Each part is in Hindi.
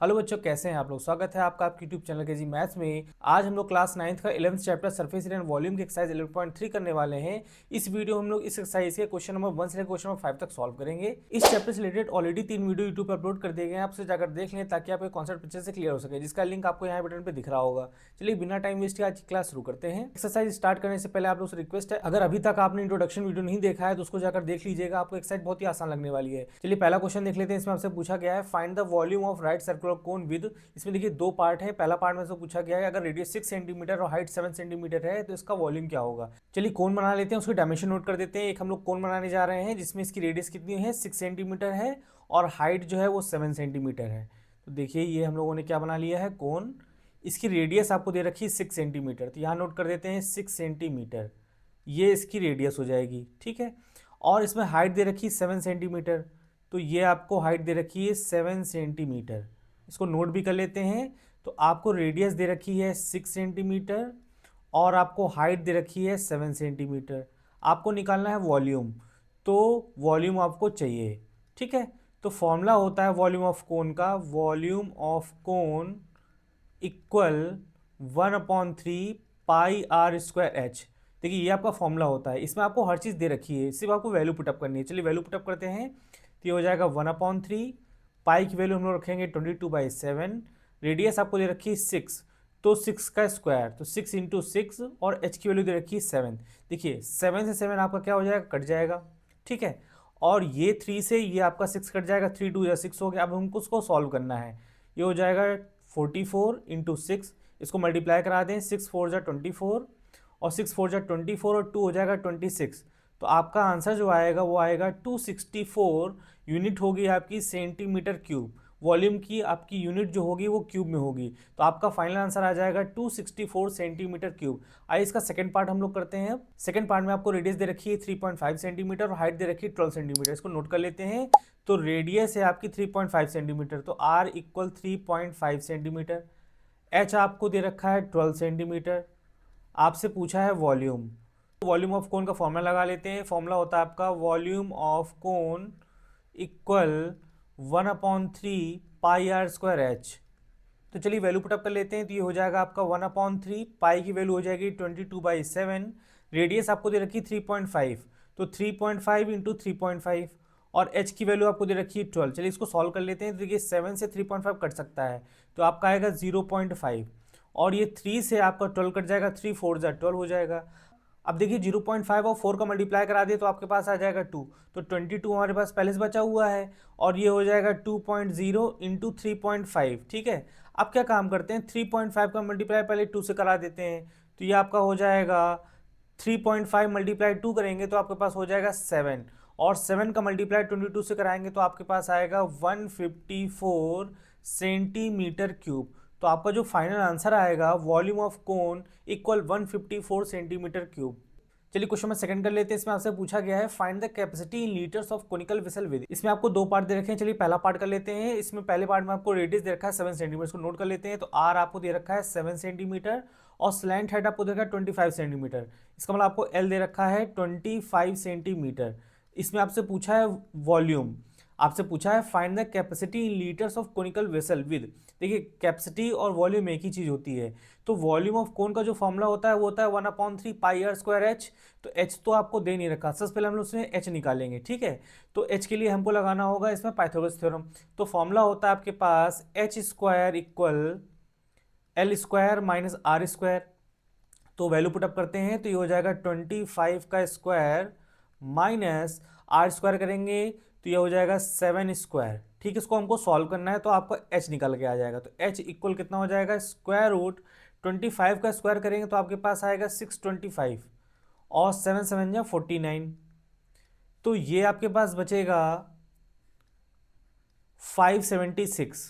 हेलो बच्चों, कैसे हैं आप लोग। स्वागत है आपका आपके यूट्यूब चैनल के जी मैथ्स में। आज हम लोग क्लास 9th का 11th chapter surface area and volume की एक्सरसाइज 11.3 करने वाले हैं। इस वीडियो हम लोग इस एक्सरसाइज के क्वेश्चन नंबर 1 से लेकर क्वेश्चन नंबर 5 तक सॉल्व करेंगे। इस चैप्टर से रिलेटेड ऑलरेडी 3 वीडियो यूट्यूब पर अपलोड कर दिए गए हैं, आपसे जाकर देख लें ताकि आपके कॉन्सेप्ट अच्छे से क्लियर हो सके, जिसका लिंक आपको यहाँ बटन पर दिख रहा होगा। चलिए बिना टाइम वेस्ट किए आज की क्लास शुरू करते हैं। एक्सरसाइज स्टार्ट करने से पहले आप लोग से रिक्वेस्ट है, अगर अभी तक आपने इंट्रोडक्शन वीडियो नहीं देखा है तो उसको जाकर देख लीजिएगा, आपको एक्सरसाइज बहुत ही आसान लगने वाली है। चलिए पहला क्वेश्चन देख लेते हैं। इसमें आपसे पूछा गया है find the volume of right circular cone with. इसमें देखिए दो पार्ट है। पहला पार्ट में से पूछा गया है अगर रेडियस 6 सेंटीमीटर और हाइट 7 सेंटीमीटर है तो इसका वॉल्यूम क्या होगा। चलिए कोन बना लेते हैं, उसकी डायमेंशन नोट कर देते हैं। एक हम लोग कोन बनाने जा रहे हैं जिसमें इसकी रेडियस कितनी है, 6 सेंटीमीटर है और हाइट जो है वो 7 सेंटीमीटर है। तो देखिए ये हम लोगों ने क्या बना लिया है, कोन। इसकी रेडियस आपको दे रखी है 6 सेंटीमीटर, तो यहाँ नोट कर देते हैं 6 सेंटीमीटर, ये इसकी रेडियस हो जाएगी, ठीक है। और इसमें हाइट दे रखी है 7 सेंटीमीटर, तो ये आपको हाइट दे रखी है 7 सेंटीमीटर। इसको नोट भी कर लेते हैं। तो आपको रेडियस दे रखी है 6 सेंटीमीटर और आपको हाइट दे रखी है 7 सेंटीमीटर। आपको निकालना है वॉल्यूम, तो वॉल्यूम आपको चाहिए, ठीक है। तो फॉर्मूला होता है वॉल्यूम ऑफ कोन का, volume of cone equal 1/3 pi are square h. देखिए ये आपका फॉर्मूला होता है, इसमें आपको हर चीज़ दे रखी है, सिर्फ आपको वैल्यू पुटअप करनी है। चलिए वैल्यू पुटअप करते हैं। तो ये हो जाएगा 1/3, पाई की वैल्यू हम लोग रखेंगे 22/7, रेडियस आपको दे रखी है 6, तो 6 का स्क्वायर, तो 6 इंटू 6 और एच की वैल्यू दे रखी है 7। देखिए 7 से 7 आपका क्या हो जाएगा, कट जाएगा, ठीक है। और ये 3 से ये आपका 6 कट जाएगा, 3 2 या 6 हो गया। अब हमको उसको सॉल्व करना है। ये हो जाएगा 44 इंटू 6, इसको मल्टीप्लाई करा दें, 6 4 जा 24 और 6 4 जा 24 और 2 हो जाएगा 26। तो आपका आंसर जो आएगा वो आएगा 264 यूनिट होगी आपकी सेंटीमीटर क्यूब। वॉल्यूम की आपकी यूनिट जो होगी वो क्यूब में होगी, तो आपका फाइनल आंसर आ जाएगा 264 सेंटीमीटर क्यूब। आइए इसका सेकंड पार्ट हम लोग करते हैं। सेकंड पार्ट में आपको रेडियस दे रखी है 3.5 सेंटीमीटर और हाइट दे रखी है 12 सेंटीमीटर। इसको नोट कर लेते हैं। तो रेडियस है आपकी 3.5 सेंटीमीटर, तो r इक्वल 3.5 सेंटीमीटर। h आपको दे रखा है 12 सेंटीमीटर। आपसे पूछा है वॉल्यूम, वॉल्यूम ऑफ कोन का फॉर्मूला लगा लेते हैं। फॉर्मूला होता है आपका volume of cone equal 1/3 pi are square h. तो चलिए वैल्यू पुटअप कर लेते हैं। तो ये हो जाएगा आपका 1/3, पाई की वैल्यू हो जाएगी 22/7, रेडियस आपको दे रखी 3.5, तो 3.5 इंटू 3.5 और h की वैल्यू आपको दे रखी है 12। चलिए इसको सॉल्व कर लेते हैं। तो देखिए 7 से 3.5 कट सकता है, तो आपका आएगा 0.5 और ये 3 से आपका 12 कट जाएगा, 3 4 जा 12 हो जाएगा। अब देखिए 0.5 और 4 का मल्टीप्लाई करा दिए तो आपके पास आ जाएगा 2, तो 22 हमारे पास पहले से बचा हुआ है और ये हो जाएगा 2.0 इंटू 3.5, ठीक है। अब क्या काम करते हैं, 3.5 का मल्टीप्लाई पहले 2 से करा देते हैं, तो ये आपका हो जाएगा 3.5 मल्टीप्लाई 2 करेंगे तो आपके पास हो जाएगा 7 और 7 का मल्टीप्लाई 22 से कराएंगे तो आपके पास आएगा 154 सेंटीमीटर क्यूब। तो आपका जो फाइनल आंसर आएगा volume of cone equal 154 centimetre cube. चलिए क्वेश्चन में सेकंड कर लेते हैं। इसमें आपसे पूछा गया है find the capacity in litres of conical vessel with. इसमें आपको दो पार्ट दे रखे हैं। चलिए पहला पार्ट कर लेते हैं। इसमें पहले पार्ट में आपको रेडियस दे रखा है 7 सेंटीमीटर, इसको नोट कर लेते हैं। तो आर आपको दे रखा है 7 सेंटीमीटर और स्लैंट हाइट आपको दे रखा है 25 सेंटीमीटर। इसका मतलब आपको एल दे रखा है 25 सेंटीमीटर। इसमें आपसे पूछा है वॉल्यूम, आपसे पूछा है find the capacity in litres of conical vessel with. देखिए कैपेसिटी और वॉल्यूम एक ही चीज होती है। तो वॉल्यूम ऑफ कोन का जो फॉर्मूला होता है वो होता है 1/3 पाई आर स्क्वायर एच। तो एच तो आपको दे नहीं रखा, सबसे पहले हम लोग उसमें एच निकालेंगे, ठीक है। तो एच के लिए हमको लगाना होगा इसमें पाइथागोरस थ्योरम। तो फॉर्मूला होता है आपके पास H square equal L square minus R square. तो वैल्यू पुटअप करते हैं तो ये हो जाएगा 25 का स्क्वायर माइनस आर स्क्वायर करेंगे तो ये हो जाएगा 7 स्क्वायर, ठीक है। इसको हमको सॉल्व करना है तो आपको एच निकल के आ जाएगा। तो एच इक्वल कितना हो जाएगा, स्क्वायर रूट 25 का स्क्वायर करेंगे तो आपके पास आएगा 625 और 7 7 जा 49। तो ये आपके पास बचेगा 576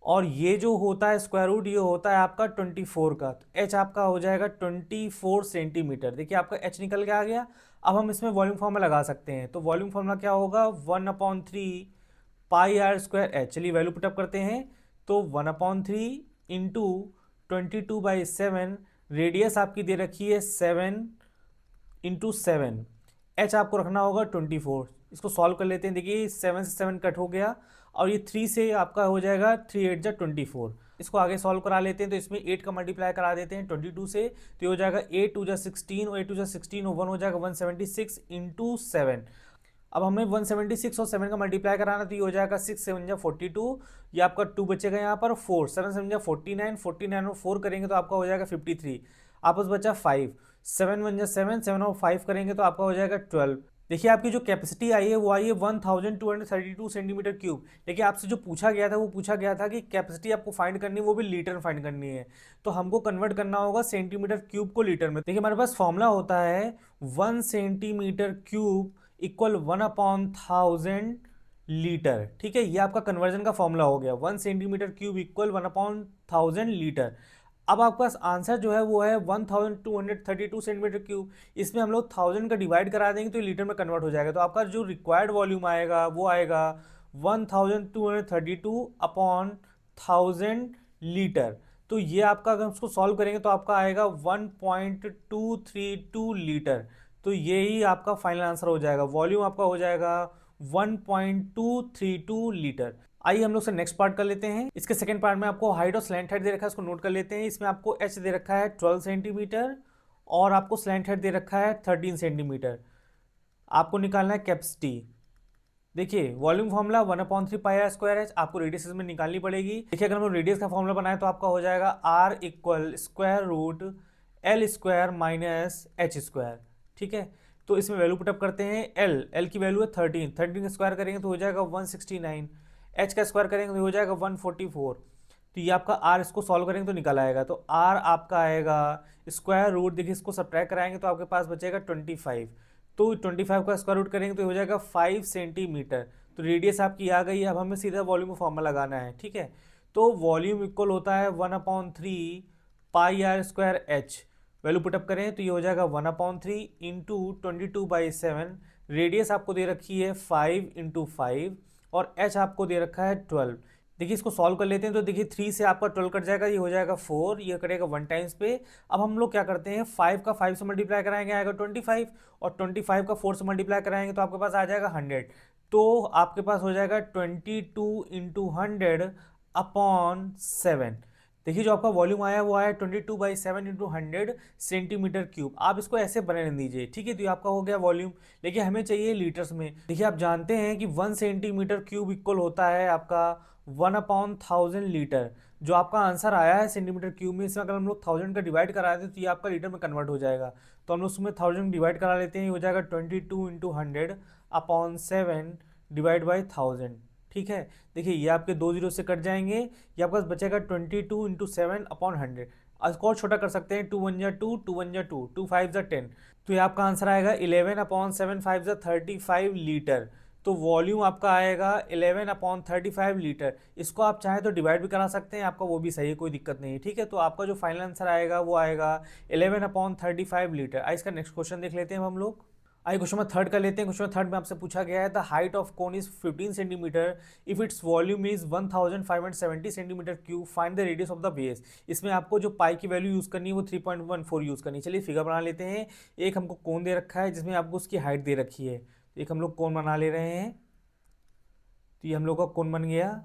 और ये जो होता है स्क्वायर रूट ये होता है आपका 24 का। तो एच आपका हो जाएगा 24 सेंटीमीटर। देखिए आपका एच निकल के आ गया। अब हम इसमें वॉल्यूम फॉर्मूला लगा सकते हैं। तो वॉल्यूम फॉर्मूला क्या होगा, 1/3 पाई आर स्क्वायर एच। चलिए वैल्यू पुटअप करते हैं। तो 1/3 इंटू 22/7, रेडियस आपकी दे रखी है 7 इंटू 7, एच आपको रखना होगा 24। इसको सॉल्व कर लेते हैं। देखिए 7 से 7 कट हो गया और ये 3 से आपका हो जाएगा 3 8 जा 24। इसको आगे सॉल्व करा लेते हैं, तो इसमें 8 का मल्टीप्लाई करा देते हैं 22 से, तो ये हो जाएगा 8 2 जा 16 और 8 2 जा 16 और 1 हो जाएगा 176 इंटू 7। अब हमें 176 और 7 का मल्टीप्लाई कराना, तो ये हो जाएगा 6 7 जा 42, ये आपका 2 बचेगा यहाँ पर, 4 7 7 जा 49, 49 और 4 करेंगे तो आपका हो जाएगा 53, आपस बचा 5, 7 1 जा 7, 7 और 5 करेंगे तो आपका हो जाएगा 12। देखिए आपकी जो कैपेसिटी आई है वो आई है 1232 सेंटीमीटर क्यूब। देखिए आपसे जो पूछा गया था वो पूछा गया था कि कैपेसिटी आपको फाइंड करनी है, वो भी लीटर में फाइंड करनी है, तो हमको कन्वर्ट करना होगा सेंटीमीटर क्यूब को लीटर में। देखिए हमारे पास फॉर्मूला होता है 1 सेंटीमीटर क्यूब इक्वल 1/1000 लीटर। ठीक है, ये आपका कन्वर्जन का फॉर्मूला हो गया, 1 सेंटीमीटर क्यूब इक्वल 1/1000 लीटर। अब आपके पास आंसर जो है वो है 1232 सेंटीमीटर क्यूब। इसमें हम लोग 1000 का डिवाइड करा देंगे तो लीटर में कन्वर्ट हो जाएगा, तो आपका जो रिक्वायर्ड वॉल्यूम आएगा वो आएगा 1232 अपॉन 1000 लीटर। तो ये आपका अगर उसको सॉल्व करेंगे तो आपका आएगा 1.232 लीटर। तो यही आपका फाइनल आंसर हो जाएगा, वॉल्यूम आपका हो जाएगा 1.232 लीटर। आइए हम लोग से नेक्स्ट पार्ट कर लेते हैं। इसके सेकंड पार्ट में आपको हाइट और स्लैंट हाइट दे रखा है, इसको नोट कर लेते हैं। इसमें आपको एच दे रखा है 12 सेंटीमीटर और आपको स्लैंट हाइट दे रखा है 13 सेंटीमीटर। आपको निकालना है कैपेसिटी। देखिए volume formula 1/3 pi are square h, आपको रेडियस में निकालनी पड़ेगी। देखिए अगर हम लोग रेडियस का फॉर्मूला बनाए तो आपका हो जाएगा r equal square root l square minus h square. ठीक है, तो इसमें वैल्यू पुटअप करते हैं। एल की वैल्यू है 13, 13 का स्क्वायर करेंगे तो हो जाएगा 169, एच का स्क्वायर करेंगे तो हो जाएगा 144। तो ये आपका आर, इसको सॉल्व करेंगे तो निकल आएगा, तो आर आपका आएगा स्क्वायर रूट, देखिए इसको सब्ट्रैक्ट कराएंगे तो आपके पास बचेगा 25, तो 25 का स्क्वायर रूट करेंगे तो हो जाएगा 5 सेंटीमीटर। तो रेडियस आपकी आ गई है। अब हमें सीधा वॉल्यूम का फॉर्मूला लगाना है। ठीक है, तो वॉल्यूम इक्वल होता है 1/3 pi are square H. Value put up करें तो ये हो जाएगा 1/3 इंटू 22/7। रेडियस आपको दे रखी है 5 इंटू 5 और एच आपको दे रखा है 12। देखिए इसको सॉल्व कर लेते हैं, तो देखिए 3 से आपका 12 कट जाएगा, ये हो जाएगा 4, ये करेगा 1 टाइम्स पे। अब हम लोग क्या करते हैं, 5 का 5 से मल्टीप्लाई कराएंगे आएगा 25 और 25 का 4 से मल्टीप्लाई कराएंगे तो आपके पास आ जाएगा 100। तो आपके पास हो जाएगा 22 इंटू 100 अपॉन 7। देखिए जो आपका वॉल्यूम आया वो आया 22/7 इंटू 100 सेंटीमीटर क्यूब। आप इसको ऐसे बना दीजिए। ठीक है, तो ये आपका हो गया वॉल्यूम, लेकिन हमें चाहिए लीटर्स में। देखिए आप जानते हैं कि 1 सेंटीमीटर क्यूब इक्वल होता है आपका 1/1000 लीटर। जो आपका आंसर आया है सेंटीमीटर क्यूब में, इसमें अगर हम लोग 1000 का डिवाइड करा दें तो ये आपका लीटर में कन्वर्ट हो जाएगा। तो हम लोग उसमें 1000 डिवाइड करा लेते हैं, ये हो जाएगा 22 इंटू 100 अपॉन 7 डिवाइड बाई 1000। ठीक है, देखिए ये आपके 2 जीरो से कट जाएंगे, ये आपके पास बचेगा 22 इंटू 7 अपॉन 100। इसको और छोटा कर सकते हैं, 2 1 जा 2, 2 1 जा 2, 2 5 जा 10। तो ये आपका आंसर आएगा 11/7 5 जा 35 लीटर। तो वॉल्यूम आपका आएगा 11/35 लीटर। इसको आप चाहें तो डिवाइड भी करा सकते हैं, आपका वो भी सही है, कोई दिक्कत नहीं है। ठीक है, तो आपका जो फाइनल आंसर आएगा वो आएगा 11/35 लीटर। इसका नेक्स्ट क्वेश्चन देख लेते हैं हम लोग। आइए क्वेश्चन नंबर थर्ड कर लेते हैं। क्वेश्चन नंबर थर्ड में आपसे पूछा गया है the height of cone is 15 centimetre if its volume is 1570 centimetre cube, find the radius of the base. इसमें आपको जो पाई की वैल्यू यूज करनी है वो 3.14 यूज करनी है। चलिए फिगर बना लेते हैं। एक हमको कोन दे रखा है जिसमें आपको उसकी हाइट दे रखी है, तो एक हम लोग कोन बना ले रहे हैं। तो ये हम लोग का कोन बन गया।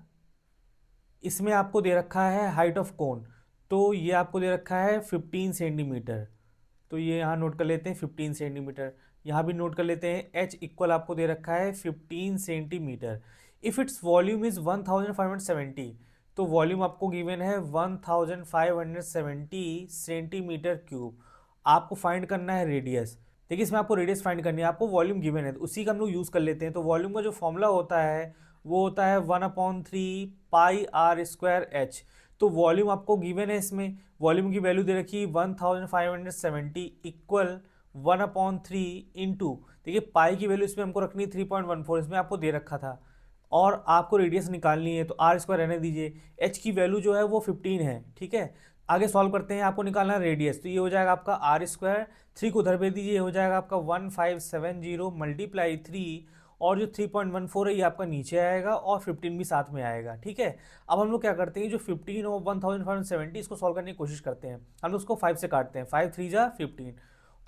इसमें आपको दे रखा है हाइट ऑफ कोन, तो ये आपको दे रखा है 15 सेंटीमीटर। तो ये यहाँ नोट कर लेते हैं 15 सेंटीमीटर। यहाँ भी नोट कर लेते हैं h इक्वल आपको दे रखा है 15 centimetre. If its volume is 1570, तो वॉल्यूम आपको गिवन है 1570 सेंटीमीटर क्यूब। आपको फाइंड करना है रेडियस। देखिए इसमें आपको रेडियस फाइंड करनी है, आपको वॉल्यूम गिवन है तो उसी का हम लोग यूज़ कर लेते हैं। तो वॉल्यूम का जो फॉर्मूला होता है वो होता है 1/3 पाई आर स्क्वायर एच। तो वॉल्यूम आपको गिवन है, इसमें वॉल्यूम की वैल्यू दे रखी 1570 इक्वल 1/3 इंटू, देखिए पाई की वैल्यू इसमें हमको रखनी 3.14, इसमें आपको दे रखा था, और आपको रेडियस निकालनी है तो आर स्क्वायर रहने दीजिए। एच की वैल्यू जो है वो 15 है। ठीक है, आगे सॉल्व करते हैं। आपको निकालना है रेडियस, तो ये हो जाएगा आपका आर स्क्वायर, 3 को उधर भेज दीजिए, ये हो जाएगा आपका 1570 मल्टीप्लाई 3, और जो 3.14 है ये आपका नीचे आएगा और 15 भी साथ में आएगा। ठीक है, अब हम लोग क्या करते हैं, जो 15 और 1570 इसको सॉल्व करने की कोशिश करते हैं। हम लोग उसको 5 से काटते हैं, 5 3 जा 15,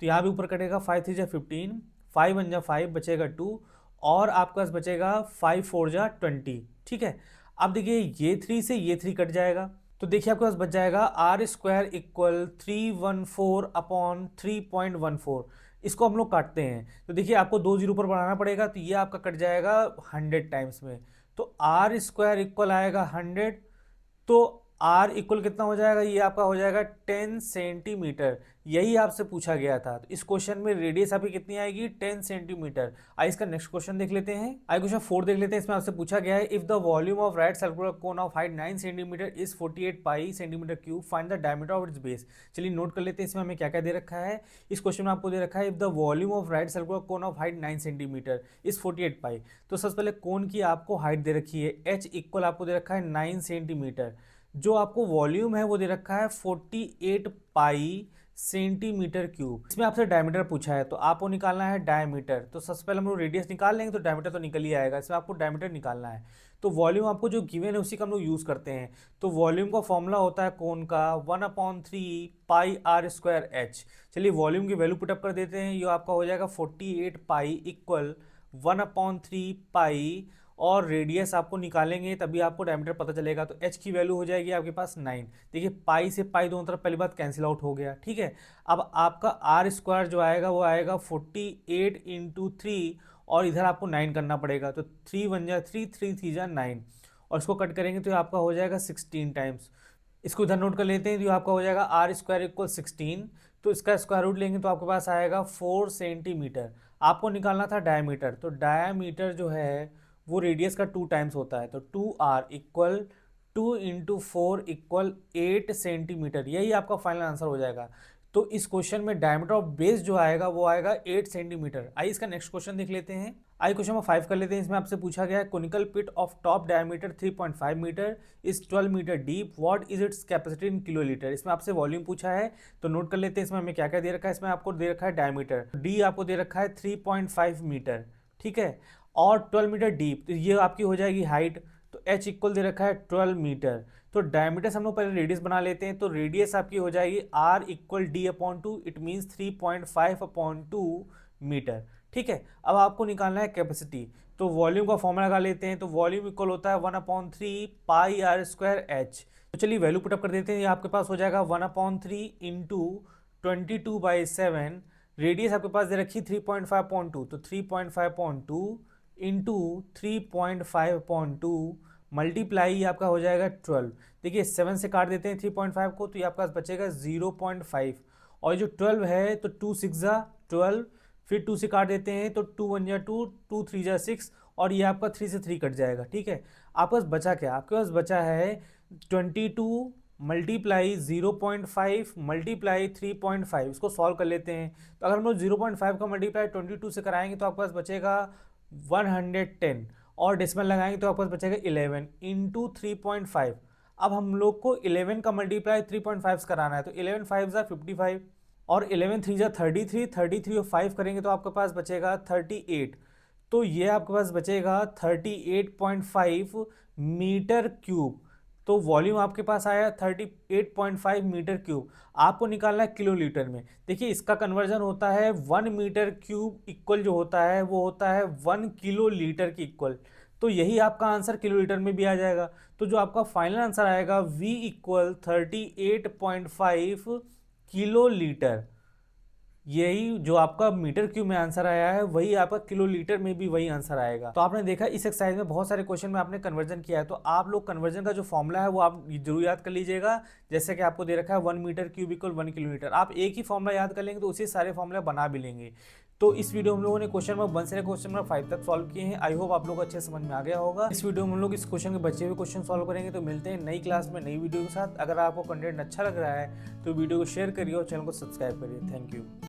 तो यहाँ भी ऊपर कटेगा 5 3 जा 15, 5 1 जा 5 बचेगा 2, और आपके पास बचेगा 5 4 जा 20। ठीक है, अब देखिए ये 3 से ये 3 कट जाएगा, तो देखिए आपके पास बच जाएगा आर स्क्वायर इक्वल 314 अपॉन 3.14। इसको हम लोग काटते हैं तो देखिए आपको 2 जीरो पर बढ़ाना पड़ेगा, तो ये आपका कट जाएगा 100 टाइम्स में। तो आर स्क्वायर इक्वल आएगा 100, तो आर इक्वल कितना हो जाएगा, ये आपका हो जाएगा 10 सेंटीमीटर। यही आपसे पूछा गया था। तो इस क्वेश्चन में रेडियस आपकी कितनी आएगी, 10 सेंटीमीटर। आइए इसका नेक्स्ट क्वेश्चन देख लेते हैं। आइए क्वेश्चन 4 देख लेते हैं। इसमें आपसे पूछा गया है if the volume of right circular cone of height 9 centimetre is 48 pi centimetre cube, find the diameter of its base. चलिए नोट कर लेते हैं इसमें हमें क्या क्या दे रखा है। इस क्वेश्चन में आपको दे रखा है if the volume of right circular cone of height 9 centimetre is 48 पाई। तो सबसे पहले कोन की आपको हाइट दे रखी है, एच इक्वल आपको दे रखा है 9 सेंटीमीटर। जो आपको वॉल्यूम है वो दे रखा है 48 पाई सेंटीमीटर क्यूब। इसमें आपसे डायमीटर पूछा है तो आपको निकालना है डायमीटर। तो सबसे पहले हम लोग रेडियस निकाल लेंगे तो डायमीटर तो निकल ही आएगा। इसमें आपको डायमीटर निकालना है, तो वॉल्यूम आपको जो गिवन है उसी का हम लोग यूज़ करते हैं। तो वॉल्यूम का फॉर्मूला होता है कोन का 1/3 पाई आर स्क्वायर एच। चलिए वॉल्यूम की वैल्यू पुटअप कर देते हैं। ये आपका हो जाएगा 48 पाई इक्वल 1/3 पाई, और रेडियस आपको निकालेंगे तभी आपको डायमीटर पता चलेगा। तो h की वैल्यू हो जाएगी आपके पास 9। देखिए पाई से पाई दोनों तरफ पहली बात कैंसिल आउट हो गया। ठीक है, अब आपका आर स्क्वायर जो आएगा वो आएगा 48 इंटू 3, और इधर आपको 9 करना पड़ेगा। तो 3 1 जा 3, 3 3 जा 9, और इसको कट करेंगे तो आपका हो जाएगा 16 टाइम्स। इसको इधर नोट कर लेते हैं, तो आपका हो जाएगा आर स्क्वायर इक्वल 16। तो इसका स्क्वायर रूट लेंगे तो आपके पास आएगा 4 सेंटीमीटर। आपको निकालना था डायमीटर, तो डायमीटर जो है वो रेडियस का 2 टाइम्स होता है। तो 2r equal 2 into 4 equal 8 centimetre. यही आपका फाइनल आंसर हो जाएगा। तो इस क्वेश्चन में डायमीटर ऑफ बेस जो आएगा वो आएगा 8 सेंटीमीटर। आइए इसका नेक्स्ट क्वेश्चन देख लेते हैं। आइए क्वेश्चन नंबर 5 कर लेते हैं। इसमें आपसे पूछा गया है conical pit of top diameter 3.5 metre is 12 metre deep, what is its capacity in kilolitre. इसमें आपसे वॉल्यूम पूछा है तो नोट कर लेते हैं इसमें हमें क्या क्या दे रखा है। इसमें आपको दे रखा है डायमीटर, डी आपको दे रखा है 3.5 मीटर। ठीक है, और 12 मीटर डीप, तो ये आपकी हो जाएगी हाइट। तो h इक्वल दे रखा है 12 मीटर। तो डायमीटर से हम लोग पहले रेडियस बना लेते हैं। तो रेडियस आपकी हो जाएगी r equal d upon 2, it means 3.5 upon 2 metre. ठीक है, अब आपको निकालना है कैपेसिटी। तो वॉल्यूम का फॉर्मूला लगा लेते हैं। तो वॉल्यूम इक्वल होता है 1/3 पाई आर स्क्वायर एच। तो चलिए वैल्यू पुटअप कर देते हैं। ये आपके पास हो जाएगा 1/3 इंटू 22/7। रेडियस आपके पास दे रखी 3.5/2, तो 3.5/2 इंटू 3.5/2 मल्टीप्लाई आपका हो जाएगा 12। देखिए 7 से काट देते हैं 3.5 को, तो ये आपका बचेगा 0.5। और जो 12 है तो 2 6 जा 12, फिर 2 से काट देते हैं तो 2 1 जा 2, 2 3 जा 6, और ये आपका 3 से 3 कट जाएगा। ठीक है, आपके पास बचा क्या, आपके पास बचा है 22 मल्टीप्लाई 0.5 मल्टीप्लाई 3.5। इसको सॉल्व कर लेते हैं। तो अगर हम लोग 0.5 का मल्टीप्लाई 22 से कराएंगे तो आपके पास बचेगा 110, और डेसिमल लगाएंगे तो आपके पास बचेगा 11 इंटू 3.5। अब हम लोग को 11 का मल्टीप्लाई 3.5 से कराना है। तो 11 5 जा 55, और 11 3 जा 33, 33 और 5 करेंगे तो आपके पास बचेगा 38। तो ये आपके पास बचेगा 38.5 मीटर क्यूब। तो वॉल्यूम आपके पास आया 38.5 मीटर क्यूब। आपको निकालना है किलोलीटर में। देखिए इसका कन्वर्जन होता है 1 मीटर क्यूब इक्वल जो होता है वो होता है 1 किलो लीटर की इक्वल। तो यही आपका आंसर किलोलीटर में भी आ जाएगा। तो जो आपका फाइनल आंसर आएगा V इक्वल 38.5 किलो लीटर। यही जो आपका मीटर क्यूब में आंसर आया है वही आपका किलोलीटर में भी वही आंसर आएगा। तो आपने देखा इस एक्सरसाइज में बहुत सारे क्वेश्चन में आपने कन्वर्जन किया है। तो आप लोग कन्वर्जन का जो फॉर्मूला है वो आप जरूर याद कर लीजिएगा। जैसे कि आपको दे रखा है 1 मीटर क्यूब इक्वल 1 किलोमीटर। आप एक ही फॉर्मूला याद कर लेंगे तो उसी सारे फॉर्मूला बना भी लेंगे। तो इस वीडियो में हम लोगों ने क्वेश्चन नंबर 1 से क्वेश्चन नंबर 5 तक सॉल्व किए हैं। आई होप आप लोग अच्छे समझ में आ गया होगा। इस वीडियो में हम लोग इस क्वेश्चन के बचे हुए क्वेश्चन सॉल्व करेंगे। तो मिलते हैं नई क्लास में नई वीडियो के साथ। अगर आपको कंटेंट अच्छा लग रहा है तो वीडियो को शेयर करिए और चैनल को सब्सक्राइब करिए। Thank you.